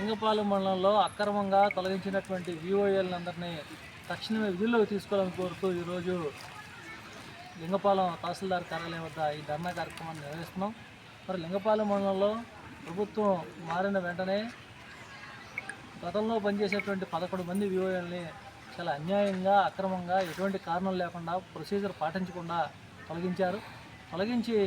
లింగపాలెం మండలంలో అక్రమంగా తొలగించినటువంటి విఓఏలందరినీ తక్షణమే విధుల్లోకి తీసుకోవాలని కోరుతూ ఈరోజు లింగపాలెం తహసీల్దార్ కార్యాలయం వద్ద ఈ ధర్నా కార్యక్రమాన్ని నిర్వహిస్తున్నాం. మరి లింగపాలెం మండలంలో ప్రభుత్వం మారిన వెంటనే గతంలో పనిచేసేటువంటి 11 మంది విఓఏల్ని చాలా అన్యాయంగా అక్రమంగా ఎటువంటి కారణం లేకుండా ప్రొసీజర్ పాటించకుండా తొలగించి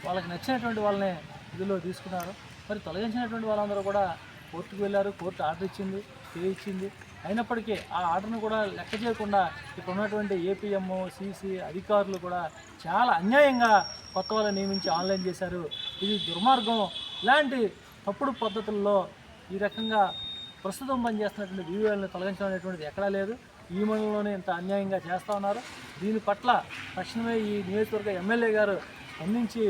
వాళ్ళకి నచ్చినటువంటి వాళ్ళని విధుల్లో తీసుకున్నారు. మరి తొలగించినటువంటి వాళ్ళందరూ కూడా కోర్టుకు వెళ్ళారు. కోర్టు ఆర్డర్ ఇచ్చింది, స్టే ఇచ్చింది. అయినప్పటికీ ఆ ఆర్డర్ను కూడా లెక్క చేయకుండా ఇక్కడ ఉన్నటువంటి ఏపీఎం, సీసీ అధికారులు కూడా చాలా అన్యాయంగా కొత్త వాళ్ళని నియమించి ఆన్లైన్ చేశారు. ఇది దుర్మార్గం. ఇలాంటి తప్పుడు పద్ధతుల్లో ఈ రకంగా ప్రస్తుతం పనిచేస్తున్నటువంటి వివోలను తొలగించడం అనేటువంటిది ఎక్కడా లేదు. ఈ మండలంలోనే ఇంత అన్యాయంగా చేస్తూ ఉన్నారు. దీని పట్ల తక్షణమే ఈ నియోజకవర్గ ఎమ్మెల్యే గారు స్పందించి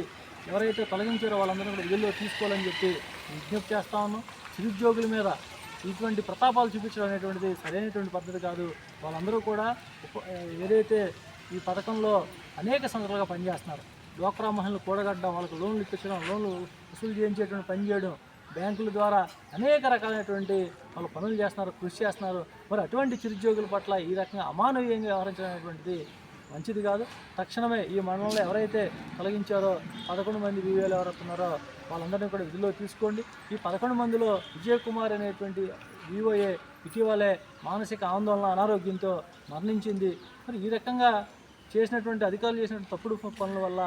ఎవరైతే తొలగించారో వాళ్ళందరూ కూడా విధుల్లో తీసుకోవాలని చెప్పి విజ్ఞప్తి చేస్తూ ఉన్నాం. నిరుద్యోగుల మీద ఇటువంటి ప్రతాపాలు చూపించడం అనేటువంటిది సరైనటువంటి పద్ధతి కాదు. వాళ్ళందరూ కూడా ఏదైతే ఈ పథకంలో అనేక సంవత్సరాలుగా పనిచేస్తున్నారు, డ్వాక్రా మహిళలు కూడగట్టడం, వాళ్ళకు లోన్లు ఇప్పించడం, లోన్లు వసూలు చేయించేటువంటి పని చేయడం, బ్యాంకుల ద్వారా అనేక రకాలైనటువంటి వాళ్ళు పనులు చేస్తున్నారు, కృషి చేస్తున్నారు. మరి అటువంటి చిరుద్యోగుల పట్ల ఈ రకంగా అమానవీయంగా వ్యవహరించడం అనేటువంటిది మంచిది కాదు. తక్షణమే ఈ మండలంలో ఎవరైతే తొలగించారో 11 మంది వివోలు ఎవరుతున్నారో వాళ్ళందరినీ కూడా విధుల్లో తీసుకోండి. ఈ 11 మందిలో విజయ్ కుమార్ అనేటువంటి వివోఏ ఇటీవలే మానసిక ఆందోళన, అనారోగ్యంతో మరణించింది. మరి ఈ రకంగా చేసినటువంటి అధికారులు చేసినటువంటి తప్పుడు పనుల వల్ల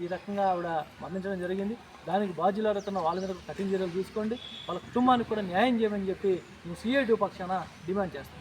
ఈ రకంగా ఆవిడ మరణించడం జరిగింది. దానికి బాధ్యులు అవుతున్న వాళ్ళ మీద కఠిన చర్యలు తీసుకోండి. వాళ్ళ కుటుంబానికి కూడా న్యాయం చేయమని చెప్పి మేము సిఐటి పక్షాన డిమాండ్ చేస్తాం.